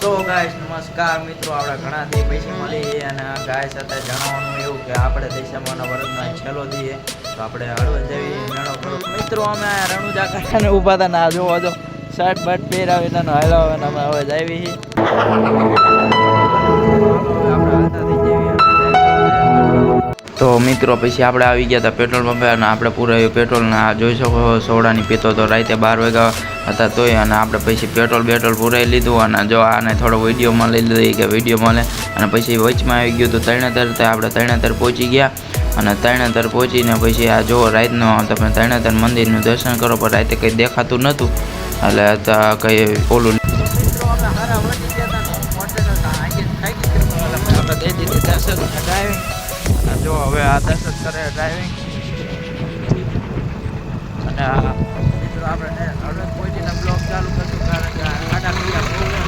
તો ગાઈસ નમસ્કાર મિત્રો, આપણે ઘણાથી પૈસા મળી અને ગાઈસ અત્યારે જણાવવાનું એવું કે આપણે દેશામાંના વરદનો છેલ્લો દઈએ તો આપણે હળવદ જેવી મેળો કરો. મિત્રો અમે રણુજા કાંઠાને ઊભા હતા ના જોવો જો શર્ટ બટ પહેરાવીને હાલો અને અમે હવે જાવી તો મિત્રો પછી આપણે આવી ગયા હતા પેટ્રોલ પંપે અને આપણે પૂરાયું પેટ્રોલ ને જોઈ શકો સોડાની પીતો તો રાતે 12 વાગ્યા હતા તોય અને આપણે પછી પેટ્રોલ પૂરાઈ લીધું અને જો આને થોડો વિડીયોમાં લઈ લીધી કે વિડીયો મળે અને પછી વચમાં આવી ગયું તો તરણેતર આપણે તરણેતર પહોંચી ગયા અને તરણેતર પહોંચીને પછી આ જો રાતનો તમે તરણેતર મંદિરનું દર્શન કરો પણ રાતે કંઈ દેખાતું નહોતું એટલે કંઈ ઓલું જો હવે આ દર્શન કરે ડ્રાઇવિંગ અને મિત્રો આપણે હળવદ પહોંચીને બ્લોગ ચાલુ કરશું કારણ કે આડા કલાક થોડું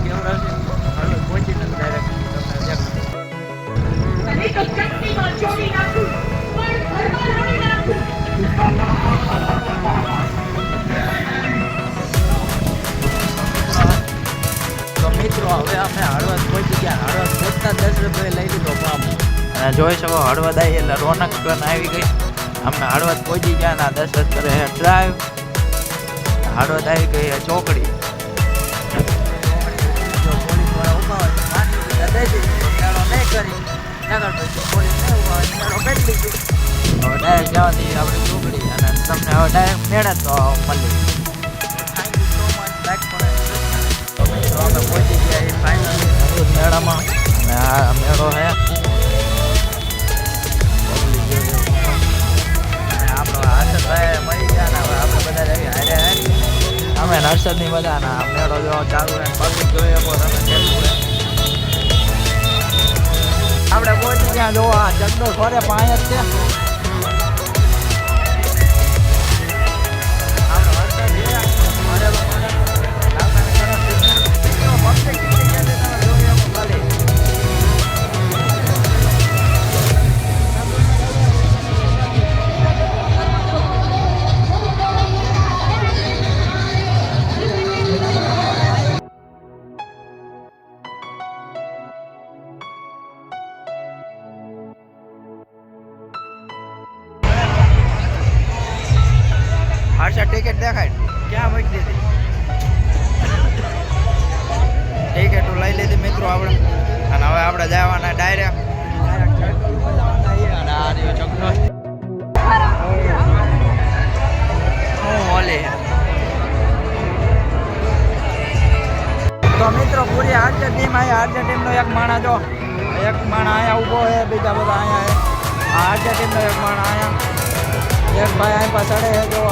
કેવડા છે હળવદ પહોંચીને ડાયરેક્ટ તો મિત્રો હવે અમે હળવદ પહોંચી ગયા. હળવદ પહોંચતા 10 રૂપિયા લઈ લીધો પામ અને જોઈ શકો હળવદ આવી એટલે રોનક પણ આવી ગઈ. અમે હળવદ પહોંચી ગયા ને 10 કરે ડ્રાઈવ હળવદ આવી ગઈ ચોકડી. જો પોલીસવાળા ઊભા હોય તો 5 રૂપિયા દઈ દીધી મેળો નહીં કરી આગળ પછી પોલીસ નહીં ઊભા હોય મેળો કરી લીધી. હવે ડાયરેક્ટ જવાથી આપણે ચોકડી અને તમને હવે ડાયરેક્ટ મેળે તો મળી. Thank you so much like પણ અમે પહોંચી ગયા એ ફાઇનલી મેળામાં અને આ મેળો છે મળી ગયા ને હવે આપણે બધા રહી હારે અમે નર્સદની બધા ના મેળો જો ચાલુ રહે પબ્લિક જોઈએ તમે કેટલું આપણે પહોંચી ગયા. જો આ ચંદો ફરે પાંચ જ છે. હર્ષા ટિકિટ દેખાય ક્યાં મૂકી દીધી? ટિકિટ લઈ લીધી મિત્રો આપણે અને હવે આપણે જવાના ડાયરેક્ટ અને આ રહ્યો ચકડો ઓલે. તો મિત્રો પૂરી આર્ચર ટીમ આવી. આર્ચર ટીમનો એક માણા જો એક માણા અહીંયા ઊભો છે, બીજા બધા અહીંયા છે. આ આર્ચર ટીમનો એક માણા અહીંયા એક ભાઈ અહીં પાછળ છે જો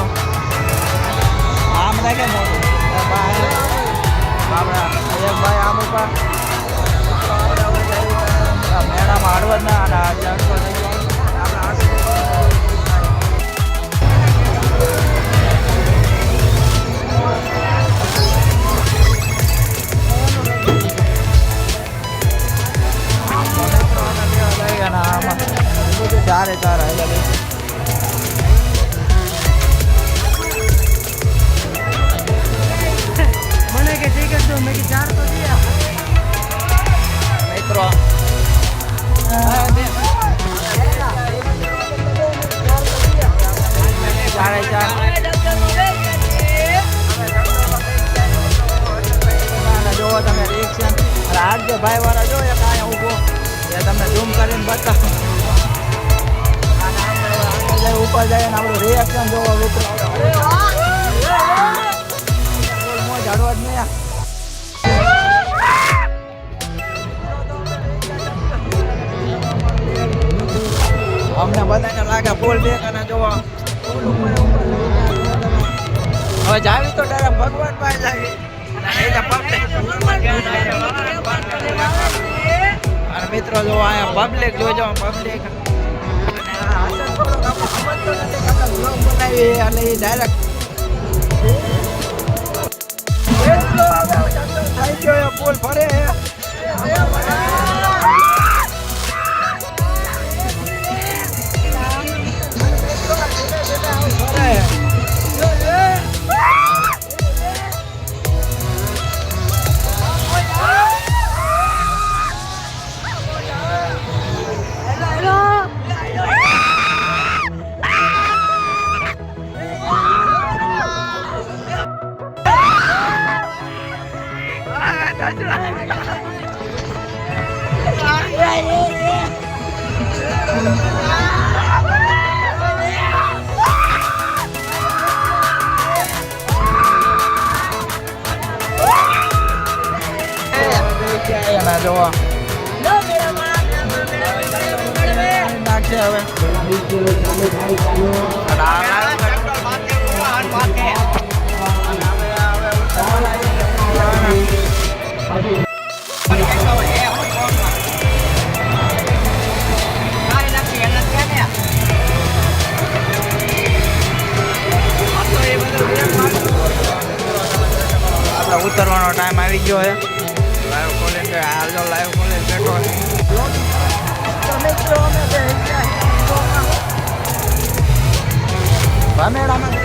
આમ લાગે ને આપણે એક ભાઈ આમ ઉપર મેળામાં હળવદ ના ચારે ચાર મને કે ટિકિટ તો મેં 4 તો દિયા મિત્રો જોવો તમે રિએક્શન રાજ્ય ભાઈ વાળા જો એક અહીંયા ઊભો એ તમને ઝૂમ કરીને બતાવો ઉપર જાય ને આપણું રિએક્શન જોવો મિત્રો ઝાડવા જ નહીં. અમને બધાને લાગે ફૂલ બેક અને જોવા હવે જાવી તો ડાયરેક્ટ ભગવાન પાસે જાવી અને મિત્રો જો અહીંયા પબ્લિક જોજો પબ્લિક બનાવી એટલે એ ડાયરેક્ટ થઈ ગયો પુલ ફરે જોવા નાખશે હવે ઉતરવાનો ટાઈમ આવી ગયો છે લાઈવ કોલેજ હાલ તો લાઈવ કોલેજ બેઠો ભામેડામાં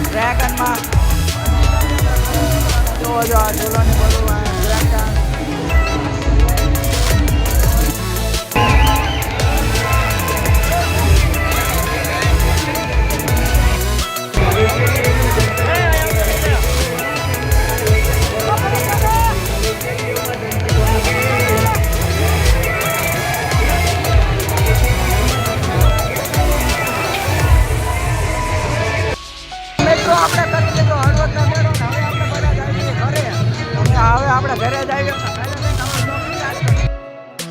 ડ્રેગનમાં જો આ ઝૂલોની બધું ડ્રેગન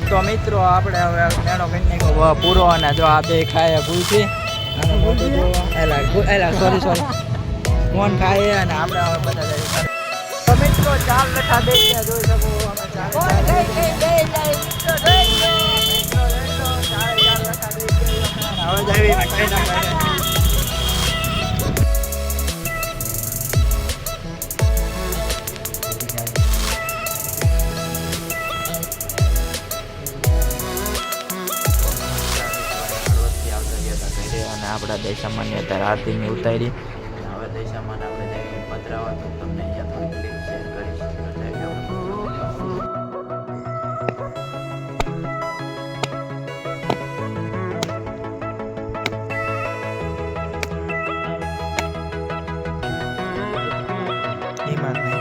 તો મિત્રો આપણે હવે મેળો કરી પૂરો અને જો આ બે ખાય ભૂલથી અને મોટું જો એલા સોરી કોણ ખાય અને આપણે હવે બધા જઈએ તો મિત્રો 4 લઠા દઈ ગયા જોઈ શકો અમે હવે જઈએ આપણા દશામાની અત્યારે આરતીની ઉતારી હવે દશામાન આપણે જઈને પધરાવા તો તમને અહીંયા થોડી ક્લિપ શેર કરીશ હિંમત નહીં